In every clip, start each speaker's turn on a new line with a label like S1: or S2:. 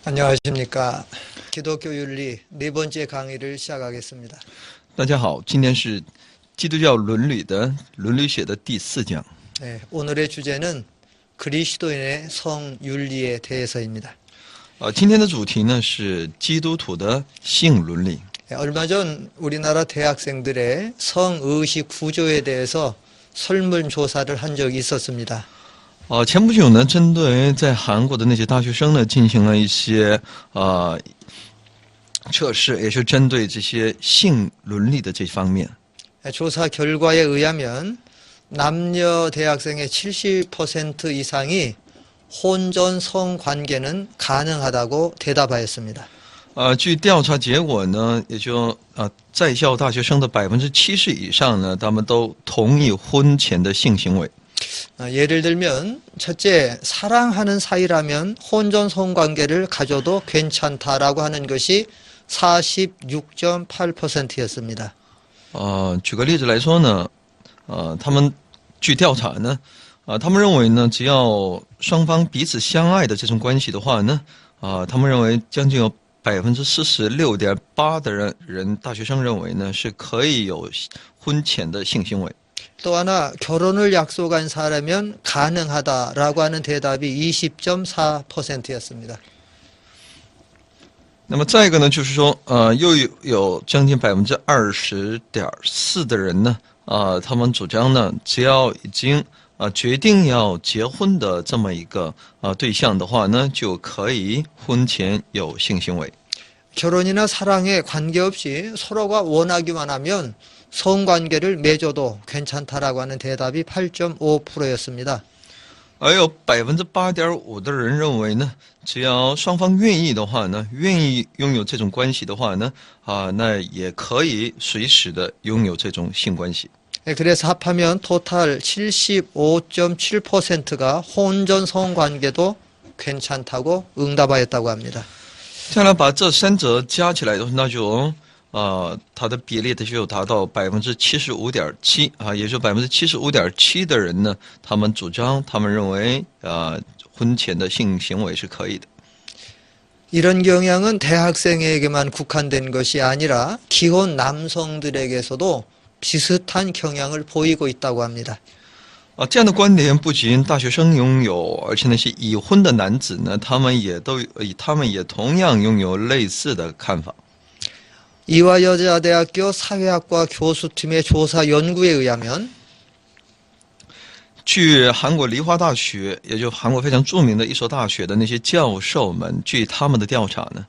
S1: 안녕하십니까. 기독교 윤리 네 번째 강의를 시작하겠습니다.
S2: 大家好，今天是基督教伦理的伦理学的第4讲。
S1: 네, 오늘의 주제는 그리스도인의 성윤리에 대해서입니다.
S2: 今天的主题呢是基督徒的性伦理。
S1: 네, 얼마 전 우리나라 대학생들의 성의식 구조에 대해서 설문조사를 한 적이 있었습니다.
S2: 前不久呢，针对在韩国的那些大学生呢，进行了一些测试，也是针对这些性伦理的这方面。
S1: 네, 조사 결과에 의하면 남녀 대학생의 70% 이상이 혼전 성관계는 가능하다고 대답하였습니다.
S2: 据调查结果呢，也就在校大学生的70%以上呢，他们都同意婚前的性行为。
S1: 예를 들면 첫째, 사랑하는 사이라면 혼전 성관계를 가져도 괜찮다라고 하는 것이 46.8%였습니다.
S2: 举个例子来说呢，他们据调查呢，他们认为呢，只要双方彼此相爱的这种关系的话呢，他们认为将近有46.8%的人大学生认为呢是可以有婚前的性行为。
S1: 또 하나, 결혼을 약속한 사람이면 가능하다라고 하는 대답이 20.4%였습니다.
S2: 那么再一个呢，就是说，又有将近20.4%的人呢，他们主张呢，只要已经决定要结婚的这么一个对象的话呢，就可以婚前有性行为。
S1: 결혼이나 사랑에 관계없이 서로가 원하기만 하면 성관계를 맺어도 괜찮다라고 하는 대답이 8.5%였습니다.
S2: 而有8.5%的人认为呢，只要双方愿意的话呢，愿意拥有这种关系的话呢，那也可以随时的拥有这种性关系。
S1: 그래서 합하면 토탈 75.7%가 혼전 성관계도 괜찮다고 응답하였다고 합니다.
S2: 再来把这三者加起来的话，那就它的比例就达到75.7%也就75.7%的人呢，他们主张，他们认为婚前的性行为是可以的。
S1: 이런 경향은 대학생에게만 국한된 것이 아니라 기혼 남성들에게서도 비슷한 경향을 보이고 있다고 합니다.
S2: 这样的观点不仅大学生拥有，而且那些已婚的男子呢，他们也同样拥有类似的看法。
S1: 이화여자대학교 사회학과 교수팀의 조사 연구에 의하면
S2: 据韩国梨花大学，也就韩国非常著名的一所大学的那些教授们，据他们的调查呢，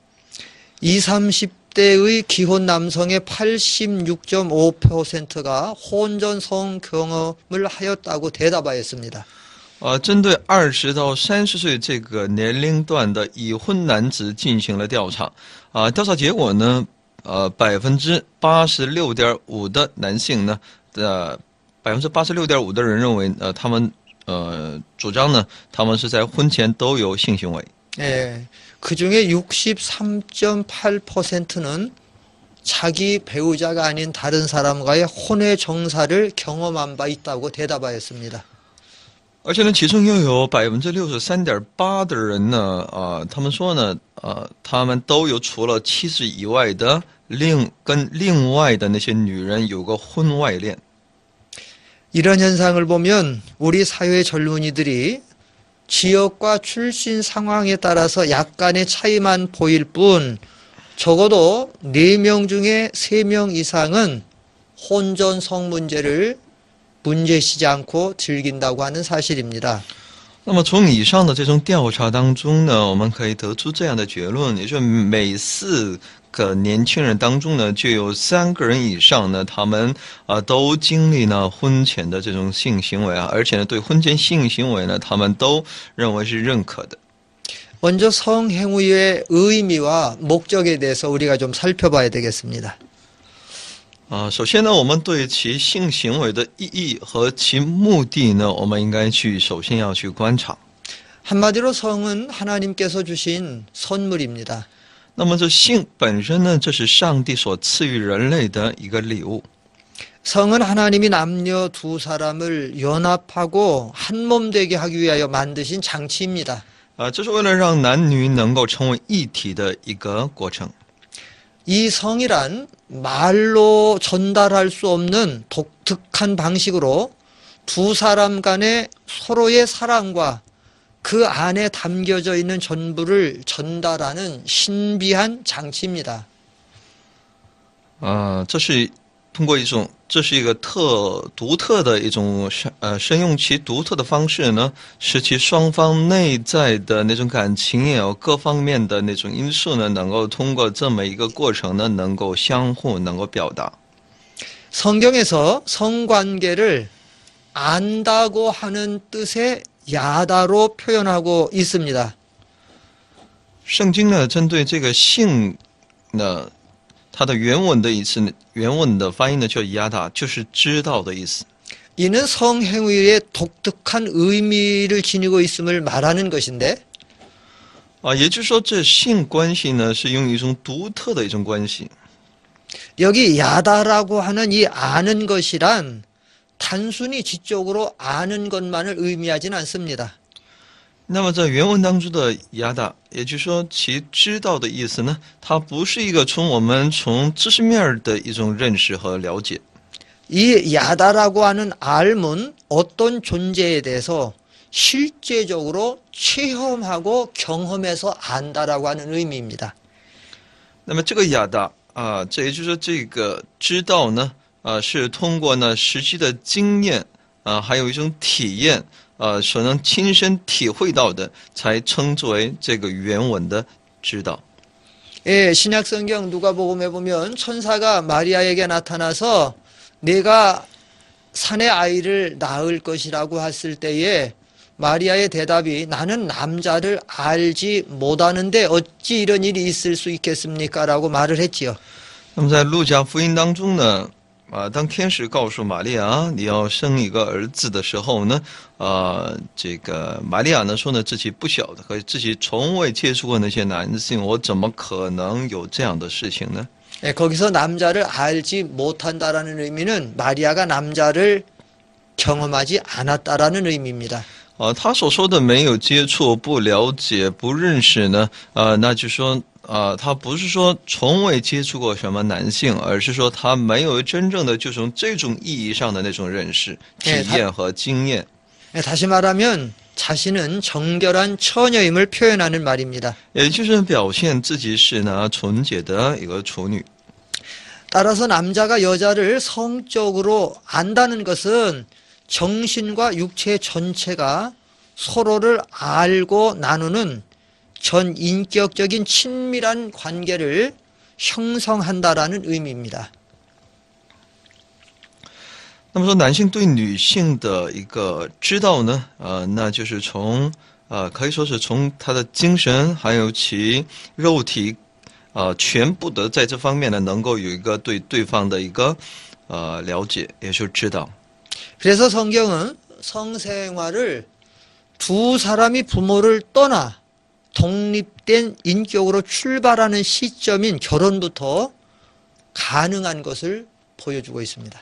S1: 20, 30대의 기혼 남성의 86.5%가 혼전 성 경험을 하였다고 대답하였습니다.
S2: 针对20到30岁这个年龄段的已婚男子进行了调查，调查结果呢，86.5%的男性呢，86.5%的人认为，他们主张呢，他们是在婚前都有性行为。
S1: 예, 그 중에 63.8%는 자기 배우자가 아닌 다른 사람과의 혼외 정사를 경험한 바 있다고 대답하였습니다.
S2: 而且呢，其中又有63.8%的人呢，他们说呢，他们都有除了妻子以外的跟另外的那些女人有过婚外恋。
S1: 이런 현상을 보면 우리 사회 젊은이들이 지역과 출신 상황에 따라서 약간의 차이만 보일 뿐 적어도 4명 중에 3명 이상은 혼전 성 문제를 문제시지 않고 즐긴다고 하는 사실입니다.
S2: 那么从以上的这种调查当中呢，我们可以得出这样的结论，也就是每4个年轻人当中呢，就有3个人以上呢，他们都经历了婚前的这种性行为而且呢，对婚前性行为呢，他们都认为是认可的。
S1: 먼저 성행위의 의미와 목적에 대해서 우리가 좀 살펴봐야 되겠습니다.
S2: 首先呢，我们对其性行为的意义和其目的呢，我们应该首先要去观察。
S1: 한마디로 성은 하나님께서 주신 선물입니다.
S2: 那么这性本身呢，这是上帝所赐予人类的一个礼物。
S1: 성은 하나님이 남녀 두 사람을 연합하고 한 몸 되게 하기 위하여 만드신 장치입니다.
S2: 这是为了让男女能够成为一体的一个过程。
S1: 이 성이란 말로 전달할 수 없는 독특한 방식으로 두 사람 간의 서로의 사랑과 그 안에 담겨져 있는 전부를 전달하는 신비한 장치입니다.
S2: 这是通过这是一个独特的一种神用其独特的方式呢，使其双方内在的那种感情也有各方面的那种因素呢，能够通过这么一个过程呢，能够相互能够表达。
S1: 성경에서 성관계를 안다고 하는 뜻의 야다로 표현하고 있습니다.
S2: 圣经呢，针对这个性呢，它的原文的意思，原文的翻译呢叫亚达，就是知道的意思。
S1: 이는 성행위의 독특한 의미를 지니고 있음을 말하는 것인데
S2: 也就是说，这性关系呢是用一种独特的一种关系。
S1: 여기 야다라고 하는 이 아는 것이란 단순히 지적으로 아는 것만을 의미하진 않습니다.
S2: 那么在原文当中的亚达，也就是说其知道的意思呢，它不是一个我们从知识面的一种认识和了解。
S1: 이 야다라고 하는 알문 어떤 존재에 대해서 실제적으로 체험하고 경험해서 안다라고 하는 의미입니다.
S2: 那么这个亚达这也就是说这个知道呢，是通过呢实际的经验还有一种体验所能亲身体会到的，才称之为这个原文的知道。
S1: 예, 신약성경 누가복음에 보면 천사가 마리아에게 나타나서 내가 산의 아이를 낳을 것이라고 했을 때에 마리아의 대답이 나는 남자를 알지 못하는데 어찌 이런 일이 있을 수 있겠습니까? 라고 말을 했지요.
S2: 那么在路加福音当中呢，当天使告诉玛利亚你要生一个儿子的时候呢，这个玛利亚呢说呢自己不晓得，和自己从未接触过那些男性，我怎么可能有这样的事情呢？
S1: 예, 거기서 남자를 알지 못한다라는 의미는 마리아가 남자를 경험하지 않았다라는 의미입니다.
S2: 他所说的没有接触、不了解、不认识呢，那就说他不是说从未接触过什么男性，而是说他没有真正的就从这种意义上的那种认识、体验和经验。
S1: 예, 다시 말하면 자신은 정결한 처녀임을 표현하는 말입니다.
S2: 也就是表现自己是呢纯洁的一个处女。
S1: 따라서 남자가 여자를 성적으로 안다는 것은 정신과 육체 전체가 서로를 알고 나누는 전 인격적인 친밀한 관계를 형성한다라는 의미입니다.
S2: 那么说，男性对女性的一个知道呢，那就是可以说是从他的精神还有其肉体，全部的在这方面呢，能够有一个对对方的一个了解，也就是知道。
S1: 그래서 성경은 성생활을 두 사람이 부모를 떠나 독립된 인격으로 출발하는 시점인 결혼부터 가능한 것을 보여주고 있습니다.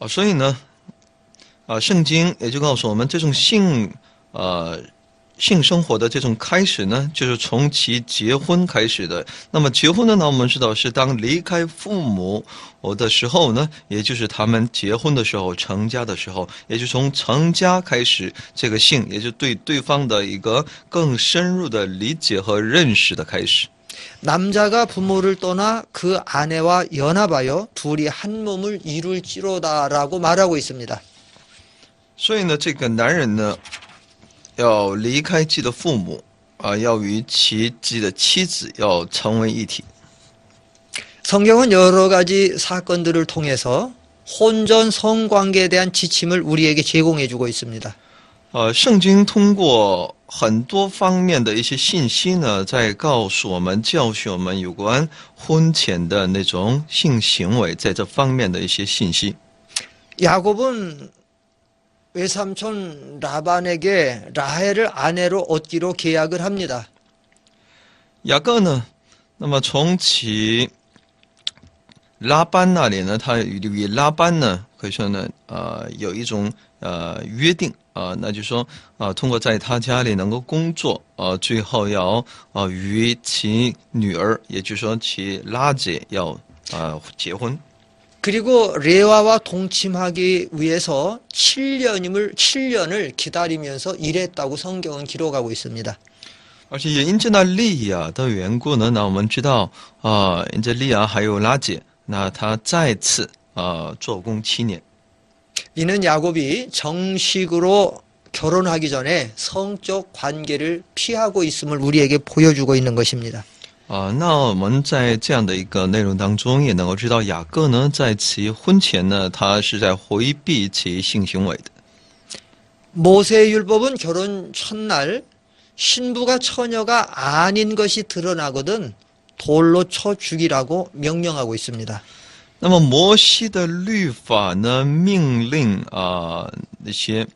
S2: 所以呢，圣经也就告诉我们，这种性生活的这种开始呢，就是从其结婚开始的。那么结婚呢，我们知道是当离开父母的时候呢，也就是他们结婚的时候、成家的时候，也就从成家开始，这个性也就对对方的一个更深入的理解和认识的开始。
S1: 남자가 부모를 떠나 그 아내와 연합하여 둘이 한 몸을 이룰지로다라고 말하고 있습니다.
S2: 所以呢，这个男人呢，要离开自己的父母要与自己的妻子要成为一体。
S1: 성경은 여러 가지 사건들을 통해서 혼전 성관계에 대한 지침을 우리에게 제공해 주고 있습니다.
S2: 圣经通过很多方面的一些信息呢，在告诉我们、教训我们有关婚前的那种性行为，在这方面的一些信息。
S1: 야곱은 외삼촌 라반에게 라헬을 아내로 얻기로 계약을 합니다.
S2: 雅各呢，那么从其拉班那里呢，他与拉班呢，可以说呢，有一种约定那就是说通过在他家里能够工作最后要与其女儿，也就是说其拉姐要结婚。
S1: 그리고 레와와 동침하기 위해서 7년을 기다리면서 일했다고 성경은 기록하고 있습니다.
S2: 而且也因着那利亚的缘故呢，那我们知道因着利亚还有拉姐，那他再次做工7年。
S1: 이는 야곱이 정식으로 결혼하기 전에 성적 관계를 피하고 있음을 우리에게 보여주고 있는 것입니다.
S2: 那我们在这样的一个内容当中，也能够知道雅各呢，在其婚前呢，他是在回避其性行为的。
S1: 모세의 율법은 결혼 첫날 신부가 처녀가 아닌 것이 드러나거든 돌로 쳐 죽이라고 명령하고 있습니다.
S2: 那么摩西的律法呢，命令那些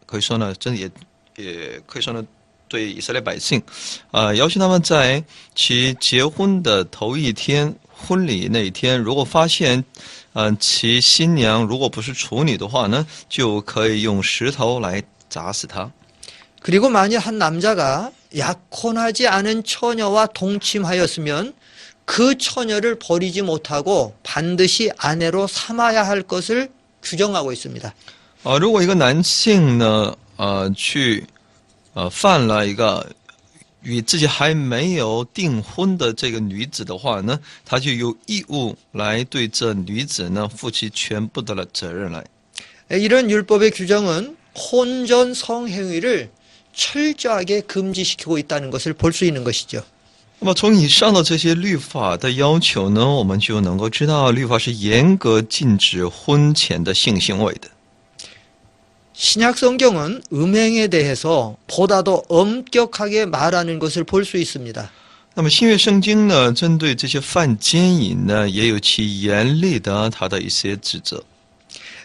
S2: 可以说呢，真也可以说呢，对以色列百姓要求他们在其结婚的头一天，婚礼那一天，如果发现其新娘如果不是处女的话呢，就可以用石头来砸死她。
S1: 그리고 만약 한 남자가 약혼하지 않은 처녀와 동침하였으면 그 처녀를 버리지 못하고 반드시 아내로 삼아야 할 것을 규정하고 있습니다.
S2: 如果一个男性呢去犯了一个与自己还没有订婚的这个女子的话呢，他就有义务来对这女子呢负起全部的责任来。
S1: 이런 율법의 규정은 혼전 성행위를 철저하게 금지시키고 있다는 것을 볼 수 있는 것이죠.
S2: 那么从以上的这些律法的要求呢，我们就能够知道律法是严格禁止婚前的性行为的。
S1: 신약 성경은 음행에 대해서 보다도 엄격하게 말하는 것을 볼 수 있습니다.
S2: 那么新约圣经呢，针对这些犯奸淫呢，也有其严厉的他的一些指责。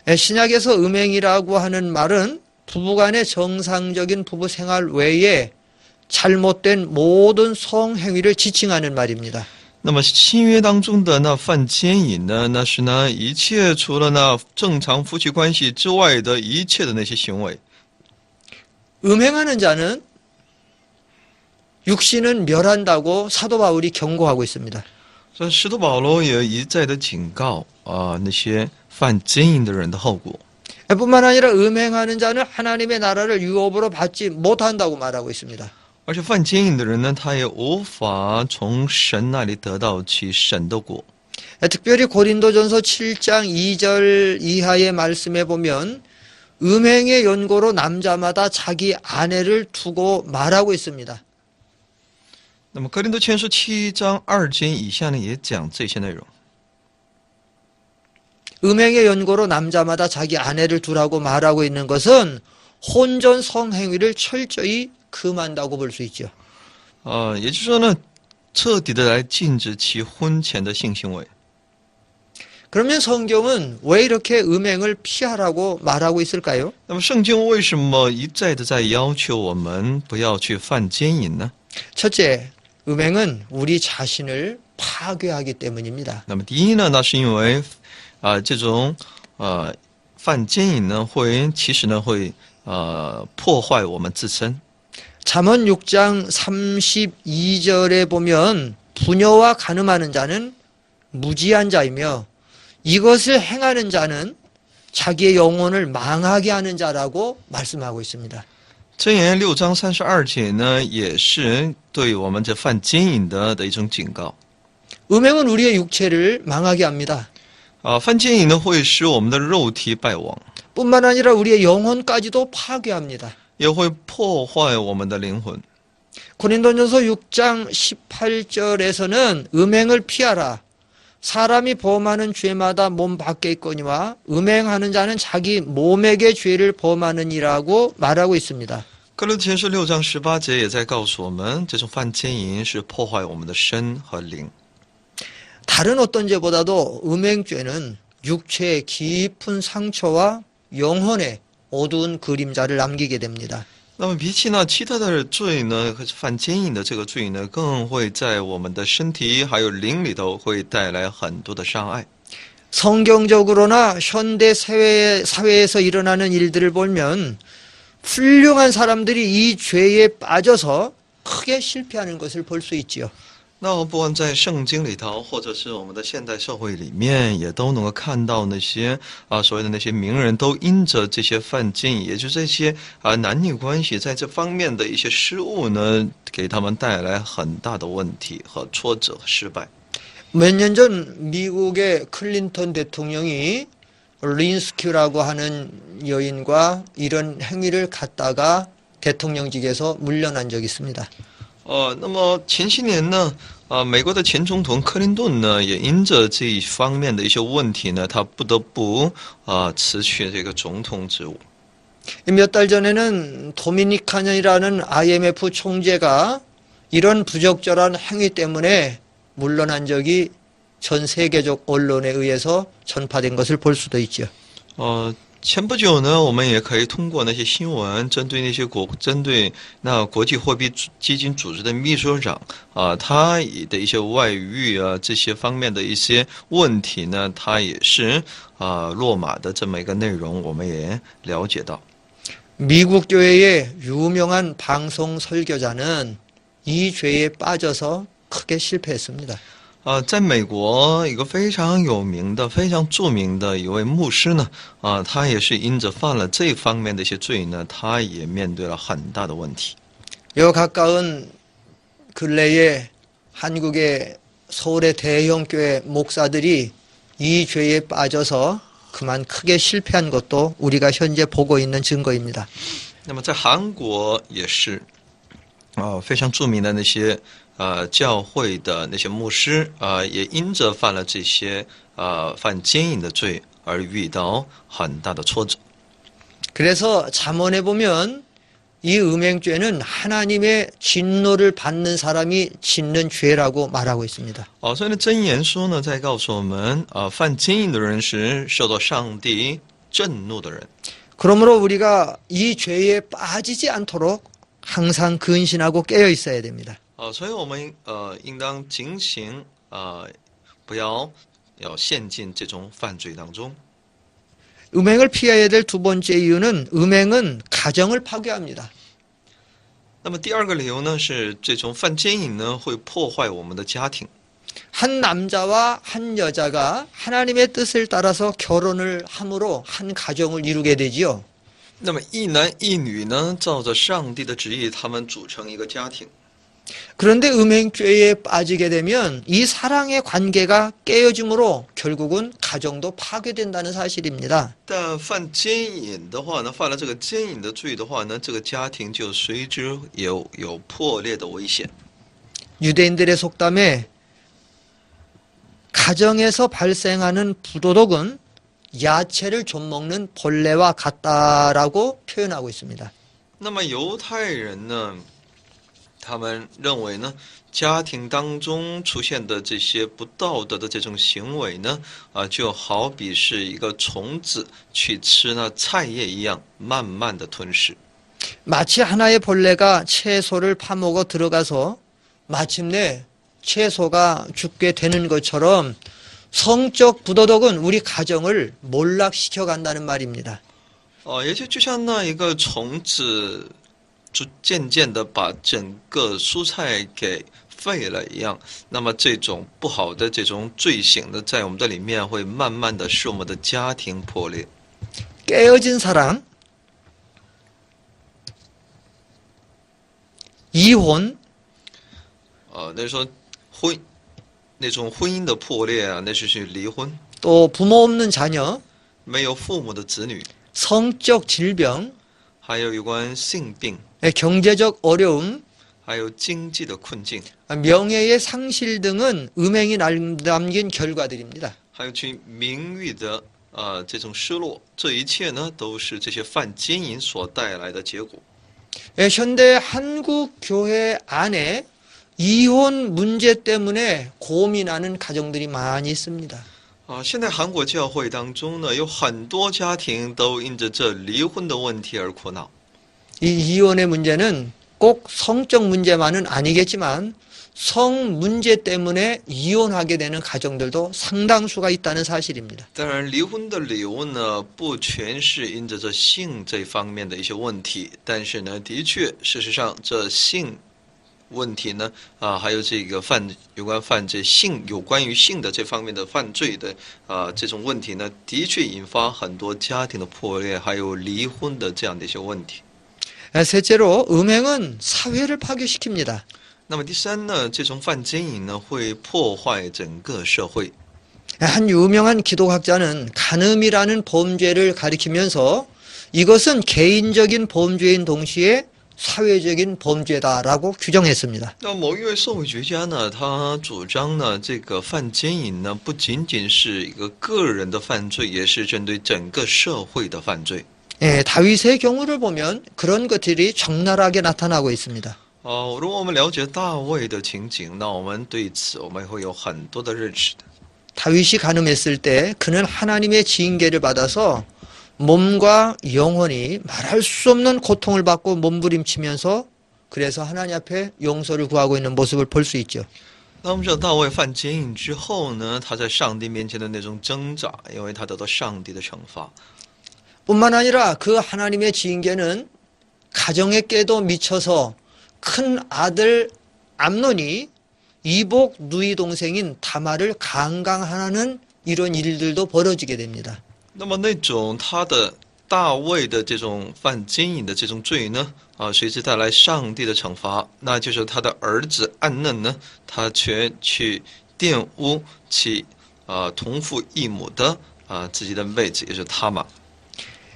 S1: 신약에서 음행이라고 하는 말은 부부간의 정상적인 부부 생활 외에 잘못된 모든 성행위를 지칭하는 말입니다.
S2: 那么新约当中的那犯奸淫呢，那是呢一切除了那正常夫妻关系之外的一切的那些行为。
S1: 음행하는 자는 육신은 멸한다고 사도 바울이 경고하고 있습니다.
S2: 所以使徒保罗也一再的警告那些犯奸淫的人的后果。
S1: 뿐만 아니라 음행하는 자는 하나님의 나라를 유업으로 받지 못한다고 말하고 있습니다.
S2: 而且犯奸淫的人呢，他也无法从神那里得到其神的果。
S1: 특별히 고린도전서 7장 2절 이하의 말씀에 보면 음행의 연고로 남자마다 자기 아내를 두고 말하고 있습니다.
S2: 那么哥林多前书7章2节以下呢，也讲这些内容。
S1: 음행의 연고로 남자마다 자기 아내를 두라고 말하고 있는 것은 혼전 성행위를 철저히 금한다고 볼 수 있죠.
S2: 也就是说呢，彻底的来禁止其婚前的性行为。
S1: 그러면 성경은 왜 이렇게 음행을 피하라고 말하고 있을까요?
S2: 那么圣经为什么一再的在要求我们不要去犯奸淫呢？
S1: 첫째, 음행은 우리 자신을 파괴하기 때문입니다.
S2: 那么第一呢，那是因为这种犯奸淫呢，其实呢会破坏我们自身。
S1: 잠언 6장 32절에 보면 부녀와 간음하는 자는 무지한 자이며 이것을 행하는 자는 자기의 영혼을 망하게 하는 자라고 말씀하고 있습니다.
S2: 箴言6章32节呢，也是对我们这犯奸淫的一种警告。
S1: 음행은 우리의 육체를 망하게 합니다.
S2: 犯奸淫呢会使我们的肉体败亡，
S1: 뿐만 아니라 우리의 영혼까지도 파괴합니다.
S2: 也会破坏我们的灵魂。
S1: 고린도전서 6장 18절에서는 음행을 피하라. 사람이 범하는 죄마다 몸 밖에 있거니와 음행하는 자는 자기 몸에게 죄를 범하느니라고 말하고 있습니다.
S2: 哥林多前书6章18节也在告诉我们，这种犯奸淫是破坏我们的身和灵。
S1: 다른 어떤 죄보다도 음행죄는 육체의 깊은 상처와 영혼의 어두운 그림자를 남기게 됩니다.
S2: 那么比起呢其他的罪呢，犯奸淫的这个罪呢，更会在我们的身体还有灵里头会带来很多的伤害。
S1: 성경적으로나 현대 사회에서 일어나는 일들을 보면 훌륭한 사람들이 이 죄에 빠져서 크게 실패하는 것을 볼 수 있지요.
S2: 那不管在圣经里头，或者是我们的现代社会里面，也都能够看到那些所谓的那些名人都因着这些犯奸淫，也就是这些男女关系在这方面的一些失误呢，给他们带来很大的问题和挫折和失败。
S1: 몇 년 전 미국의 클린턴 대통령이 린스큐라고 하는 여인과 이런 행위를 갖다가 대통령직에서 물러난 적이 있습니다.
S2: 那么前些年呢，美国的前总统克林顿呢，也因着这一方面的一些问题呢，他不得不辞去这个总统职务。
S1: 몇 달 전에는 도미니카년이라는 IMF 총재가 이런 부적절한 행위 때문에 물러난 적이 전 세계적 언론에 의해서 전파된 것을 볼 수도 있죠.
S2: 前不久呢，我们也可以通过那些新闻，针对那国际货币基金组织的秘书长他的一些外遇这些方面的一些问题呢，他也是落马的这么一个内容，我们也了解到。
S1: 미국 교회의 유명한 방송 설교자는 이 죄에 빠져서 크게 실패했습니다.
S2: 在美国一个非常有名的、非常著名的一位牧师呢，他也是因着犯了这方面的一些罪呢，他也面对了很大的问题。
S1: 요 가까운 근래에 한국의 서울의 대형 교회 목사들이 이 죄에 빠져서 그만 크게 실패한 것도 우리가 현재 보고 있는 증거입니다.
S2: 那么在韩国也是非常著名的那些教会的那些牧师也因着犯了这些犯奸淫的罪而遇到很大的挫折。
S1: 그래서 잠언에 보면 이 음행죄는 하나님의 진노를 받는 사람이 짓는 죄라고 말하고 있습니다.
S2: 所以呢，箴言书呢在告诉我们犯奸淫的人是受到上帝震怒的人。
S1: 그러므로 우리가 이 죄에 빠지지 않도록 항상 근신하고 깨어 있어야 됩니다.
S2: 所以我们应当警醒不要陷进这种犯罪当中。
S1: 음행을 피해야 될 두 번째 이유는 음행은 가정을 파괴합니다.
S2: 那么第二个理由呢，是这种犯奸淫呢会破坏我们的家庭。
S1: 한 남자와 한 여자가 하나님의 뜻을 따라서 결혼을 함으로 한 가정을 이루게 되지요.
S2: 那么一男一女呢，照着上帝的旨意，他们组成一个家庭。
S1: 그런데 음행죄에 빠지게 되면 이 사랑의 관계가 깨어짐으로 결국은 가정도 파괴된다는 사실입니다.
S2: 但犯奸淫的话呢，犯了这个奸淫的罪的话呢，这个家庭就随之有破裂的危险。
S1: 유대인들의 속담에 가정에서 발생하는 부도덕은 야채를 좀 먹는 벌레와 같다라고 표현하고 있습니다.
S2: 那么犹太人呢，他们认为呢，家庭当中出现的这些不道德的这种行为呢，就好比是一个虫子去吃那菜叶一样，慢慢的吞噬。
S1: 마치 하나의 벌레가 채소를 파먹어 들어가서 마침내 채소가 죽게 되는 것처럼 성적 부도덕은 우리 가정을 몰락시켜 간다는 말입니다.
S2: 也就像那一个虫子，渐渐的把整个蔬菜给废了一样，那么这种不好的这种罪行呢，在我们的里面会慢慢的使我们的家庭破裂。
S1: 깨어진 사랑, 이혼,
S2: 那说那种婚姻的破裂啊，那就是离婚，
S1: 또 부모 없는 자녀,
S2: 没有父母的子女，
S1: 성적 질병,
S2: 还有有关性病，
S1: 경제적 어려움,
S2: 还有经济的困境，
S1: 명예의 상실 등은 음행이 남긴 결과들입니다.
S2: 还有去名誉的这种失落，这一切呢，都是这些犯奸淫所带来的结果。
S1: 현대 한국 교회 안에 이혼 문제 때문에 고민하는 가정들이 많이 있습니다.
S2: 现在韩国教会当中呢，有很多家庭都因着这离婚的问题而苦恼。
S1: 이 이혼의 문제는 꼭 성적 문제만은 아니겠지만 성 문제 때문에 이혼하게 되는 가정들도 상당수가 있다는 사실입니다.
S2: 当然，离婚的理由呢，不全是因着这性这方面的一些问题，但是呢，的确，事实上，这性问题呢，还有这个有关于性的这方面的犯罪的这种问题呢，的确引发很多家庭的破裂，还有离婚的这样的一些问题。
S1: 셋째로 음행은 사회를 파괴시킵니다.
S2: 那么第三呢，这种犯奸淫呢，会破坏整个社会。
S1: 한 유명한 기독학자는 간음이라는 범죄를 가리키면서 이것은 개인적인 범죄인 동시에 사회적인 범죄다라고 규정했습니다.
S2: 那某一位社会学家呢，他主张呢，这个犯奸淫呢，不仅仅是一个个人的犯罪，也是针对整个社会的犯罪。
S1: 다윗의 경우를 보면 그런 것들이 적나라하게 나타나고 있습니다.
S2: 如果我们了解大卫的情景，那我们对此我们会有很多的认识的。
S1: 다윗이 간음했을 때 그는 하나님의 징계를 받아서 몸과 영혼이 말할 수 없는 고통을 받고 몸부림치면서 그래서 하나님 앞에 용서를 구하고 있는 모습을 볼 수 있죠.
S2: 那我们知道大卫犯奸淫之后呢，他在上帝面前的那种挣扎，因为他得到上帝的惩罚。
S1: 뿐만 아니라 그 하나님의 징계는 가정의 깨도 미쳐서 큰 아들 암논이 이복 누이 동생인 다말을 강간하는 이런 일들도 벌어지게 됩니다.
S2: 那么那种大卫的这种犯奸淫的这种罪呢，随之带来上帝的惩罚，那就是他的儿子暗嫩呢，他却去玷污其同父异母的自己的妹子，也就是他玛。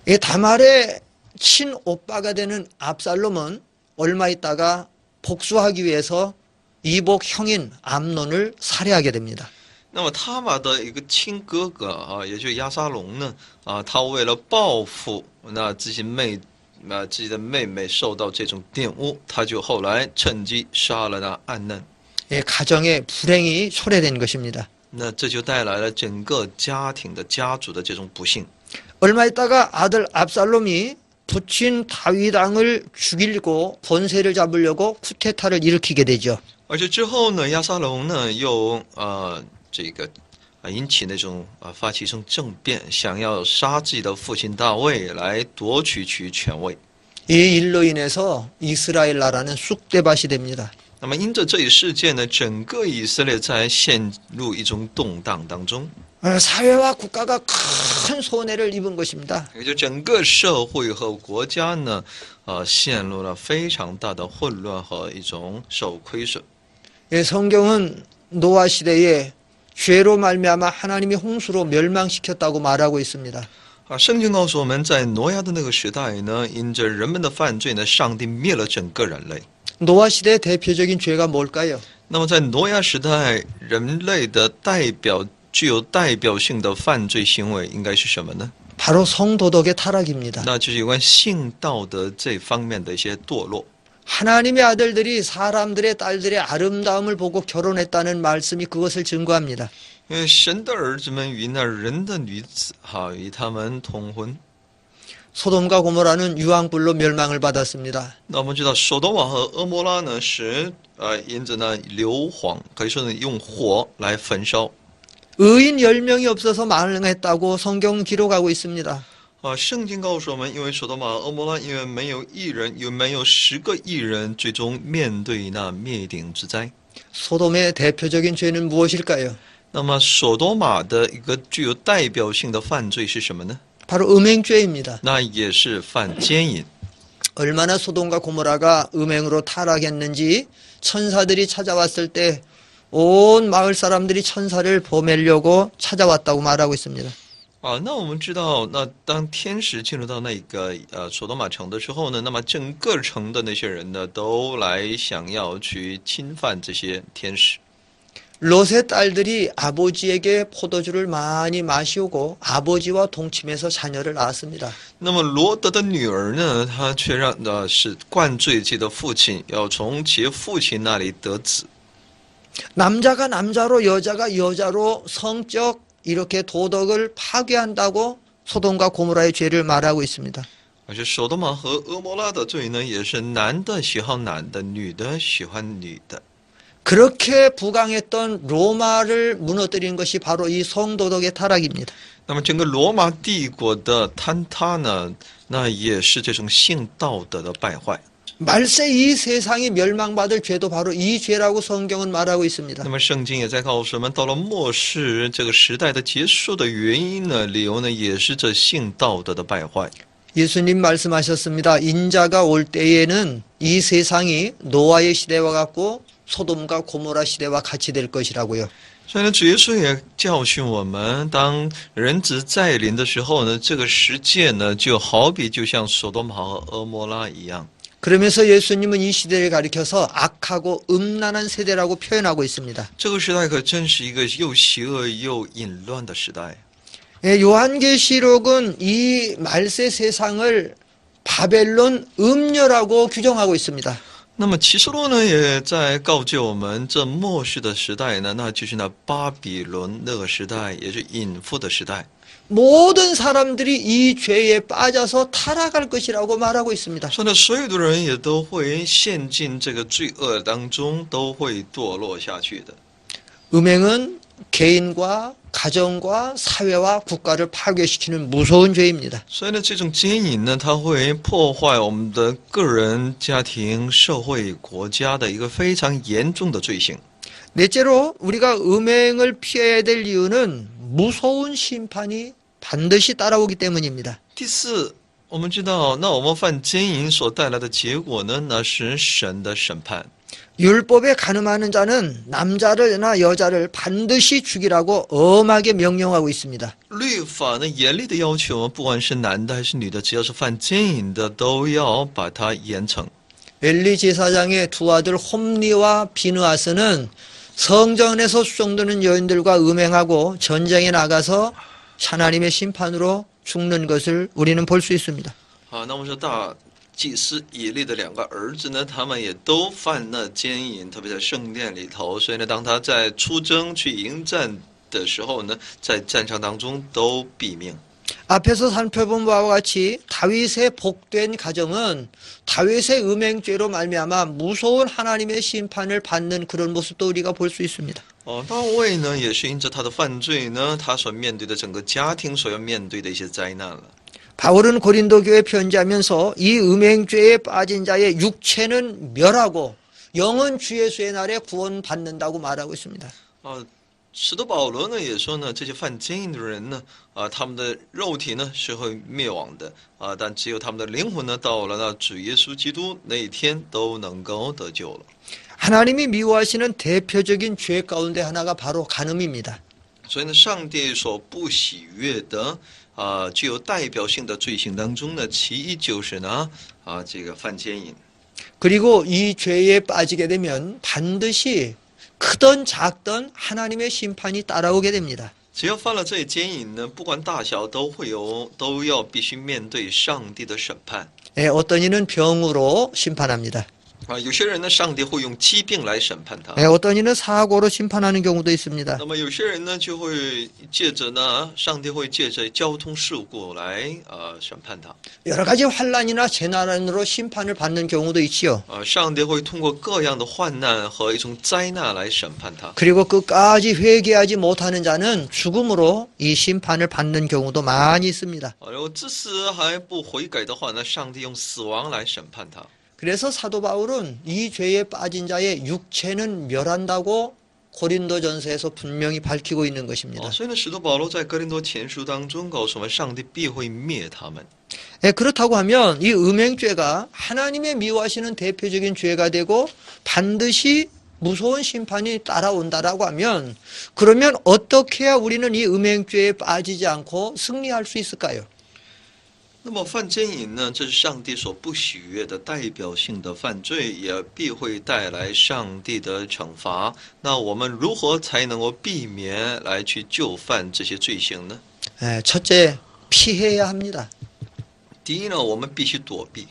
S1: 이 다말의 친오빠가 되는 압살롬은 얼마 있다가 복수하기 위해서 이복 형인 암논을 살해하게 됩니다.
S2: 那么他玛的一个亲哥哥也就是押沙龙呢，他为了报复那自己的妹妹受到这种玷污，他就后来趁机杀了那暗嫩。
S1: 가정의 불행이 초래된 것입니다.
S2: 那这就带来了整个家庭的家族的这种不幸。
S1: 얼마 있다가 아들 압살롬이 부친 다윗 왕을 죽이고 권세를 잡으려고 쿠데타를 일으키게 되죠.
S2: 而且之后呢，押沙龙呢又引起那种发起一种政变，想要杀自己的父亲大卫来夺取其权位。
S1: 이 일로 인해서 이스라엘 나라는 쑥대밭이 됩니다.
S2: 那么因着这一事件呢，整个以色列在陷入一种动荡当中，
S1: 사회와 국가가 큰 손해를 입은 것입니다.
S2: 也就整个社会和国家呢，陷入了非常大的混乱和一种受亏损。
S1: 성경은 노아 시대에 죄로 말미암아 하나님이 홍수로 멸망시켰다고 말하고 있습니다.
S2: 圣经告诉我们在挪亚的那个时代呢，因着人们的犯罪呢，上帝灭了整个人类。
S1: 노아 시대의 대표적인 죄가 뭘까요?
S2: 那么在挪亚时代，人类的具有代表性的犯罪行为应该是什么呢？
S1: 바로 성도덕의 타락입니다.
S2: 那就是有关性道德这方面的一些堕落。
S1: 하나님의 아들들이 사람들의 딸들의 아름다움을 보고 결혼했다는 말씀이 그것을 증거합니다.
S2: 因为神的儿子们与那人的女子与他们通婚。
S1: 소돔과 고모라는 유황불로 멸망을 받았습니다.
S2: 那我们知道，索多玛和俄摩拉呢是因着呢硫磺，可以说呢用火来焚烧。
S1: 의인 10명이 없어서 망했다고 성경은 기록하고 있습니다.
S2: 圣经告诉我们，因为索多玛、俄摩拉，因为没有义人，没有10个义人，最终面对那灭顶之灾。
S1: 소돔의 대표적인 죄는 무엇일까요?
S2: 那么索多玛的一个具有代表性的犯罪是什么呢？
S1: 바로 음행죄입니다.
S2: 那也是犯奸淫。
S1: 얼마나 소돔과 고모라가 음행으로 타락했는지 천사들이 찾아왔을 때 온 마을 사람들이 천사를 보내려고 찾아왔다고 말하고 있습니다.
S2: 那我们知道，那当天使进入到那个索多玛城的时候呢，那么整个城的那些人呢，都来想要去侵犯这些天使。
S1: 롯의 딸들이 아버지에게 포도주를 많이 마시고 아버지와 동침해서 자녀를 낳았습니다.
S2: 那么罗德的女儿呢，她却是灌醉自己的父亲，要从其父亲那里得子。
S1: 남자가 남자로 여자가 여자로 성적 이렇게 도덕을 파괴한다고 소돔과 고모라의 죄를 말하고 있습니다.
S2: 而且索多玛和俄摩拉的罪呢，也是男的喜好男的，女的喜欢女的。
S1: 그렇게 부강했던 로마를 무너뜨린 것이 바로 이 성도덕의 타락입니다.
S2: 那么整个罗马帝国的坍塌呢，那也是这种性道德的败坏。
S1: 말세 이 세상이 멸망받을 죄도 바로 이 죄라고 성경은 말하고
S2: 那
S1: 있습니다.
S2: 么圣经也在告诉我们，到了末世这个时代的结束的原因呢，理由呢，也是这性道德的败坏。
S1: 예수님 말씀하셨습니다. 인자가 올 때에는 이 세상이 노아의 시대와 같고 소돔과 고모라 시대와 같이 될 것이라고요.
S2: 所以呢，主耶稣也教训我们，当人子再临的时候呢，这个世界呢，就好比就像索多玛和俄摩拉一样。
S1: 그러면서 예수님은 이 시대를 가리켜서 악하고 음란한 세대라고 표현하고 있습니다.
S2: 这个时代可真是一个又邪恶又淫乱的时代。
S1: 예, 요한계시록은 이 말세 세상을 바벨론 음녀라고 규정하고 있습니다.
S2: 那么启示录呢，也在告诫我们，这末世的时代呢，那就是那巴比伦那个时代，也是淫妇的时代。
S1: 모든 사람들이 이 죄에 빠져서 타락할 것이라고 말하고 있습니다.
S2: 所以呢，所有的人也都会陷进这个罪恶当中，都会堕落下去的。
S1: 음행은 개인과 가정과 사회와 국가를 파괴시키는 무서운 죄입니다.
S2: 所以呢，这种奸淫呢，它会破坏我们的个人、家庭、社会、国家的一个非常严重的罪行。
S1: 넷째로 우리가 음행을 피해야 될 이유는 무서운 심판이 반드시 따라오기 때문입니다.
S2: 第四，我们知道，那我们犯奸淫所带来的结果呢，那是神的审判。
S1: 율법에 가늠하는 자는 남자를나 여자를 반드시 죽이라고 엄하게 명령하고 있습니다.
S2: 律法呢，严厉的要求，不管是男的还是女的，只要是犯奸淫的，都要把他严惩。
S1: 엘리 제사장의 두 아들 홈리와 비느하스는 성전에서 수종드는 여인들과 음행하고 전쟁에 나가서 하나님의 심판으로 죽는 것을 우리는 볼 수 있습니다.
S2: 好，那我们说大祭司以利的两个儿子呢，他们也都犯那奸淫，特别在圣殿里头。所以呢，当他在出征去迎战的时候呢，在战场当中都毙命。
S1: 앞에서 살펴본 바와 같이 다윗의 복된 가정은 다윗의 음행죄로 말미암아 무서운 하나님의 심판을 받는 그런 모습도 우리가 볼 수 있습니다.
S2: 大卫呢，也是因着他的犯罪呢，他所面对的整个家庭所要面对的一些灾难了。
S1: 바울은 고린도 교회에 편지하면서 이 음행죄에 빠진 자의 육체는 멸하고 영은 주 예수의 날에 구원받는다고 말하고 있습니다.
S2: 使徒保罗呢也说呢，这些犯奸淫的人呢，他们的肉体呢是会灭亡的，但只有他们的灵魂呢，到了那主耶稣基督那一天都能够得救了。
S1: 하나님이 미워하시는 대표적인 죄 가운데 하나가 바로 간음입니다.
S2: 所以呢，上帝所不喜悦的具有代表性的罪行当中呢，其一就是呢，这个犯奸淫。
S1: 그리고 이 죄에 빠지게 되면 반드시 크든 작든 하나님의 심판이 따라오게 됩니다.
S2: 只要犯了这奸淫呢，不管大小都要必须面对上帝的审判。
S1: 예, 어떤 이는 병으로 심판합니다.
S2: 有些人呢，上帝会用疾病来审判他。
S1: 예, 어떤 이는 사고로 심판하는 경우도 있습니다.
S2: 那么有些人呢，就会借着呢，上帝会借着交通事故来审判他。
S1: 여러 가지 환란이나 재난으로 심판을 받는 경우도 있지요.
S2: 上帝会通过各样的患难和一种灾难来审判他。
S1: 그리고 끝까지 회개하지 못하는 자는 죽음으로 이 심판을 받는 경우도 많이 있습니다.
S2: 如果至死还不悔改的话呢，上帝用死亡来审判他。
S1: 그래서 사도 바울은 이 죄에 빠진 자의 육체는 멸한다고 고린도전서에서 분명히 밝히고 있는 것입니다.
S2: 所以呢，使徒保罗在哥林多前书当中告诉我们，上帝必会灭他们。
S1: 예, 그렇다고 하면 이 음행죄가 하나님의 미워하시는 대표적인 죄가 되고 반드시 무서운 심판이 따라온다라고 하면 그러면 어떻게 해야 우리는 이 음행죄에 빠지지 않고 승리할 수 있을까요?
S2: 那么犯奸淫呢，这是上帝所不喜悦的代表性的犯罪，也必会带来上帝的惩罚。那我们如何才能够避免来去就犯这些罪行呢？
S1: 예, 첫째, 피해야 합니다.
S2: 第一呢，我们必须躲避。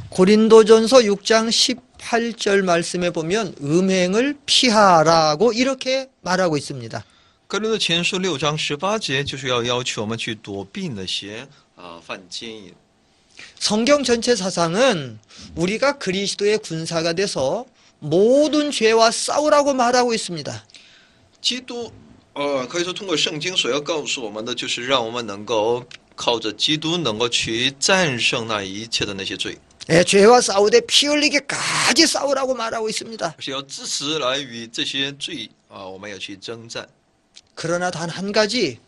S1: 고린도전서 6장 18절 말씀에 보면 음행을 피하라고 이렇게 말하고 있습니다.
S2: 哥林多前书6章18节就是要求我们去躲避那些犯奸淫。
S1: 성경 전체 사상은 우리가 그리스도의 군사가 돼서 모든 죄와 싸우라고 말하고 있습니다.
S2: 基督，可以说通过圣经所要告诉我们的，就是让我们能够靠着基督，能够去战胜那一切的那些罪，
S1: 예, 죄와 싸우되 피 흘리게까지 싸우라고 말하고 있습니다.
S2: 而且要支持来与这些罪我们要去征战。
S1: 그러나 단 한 가지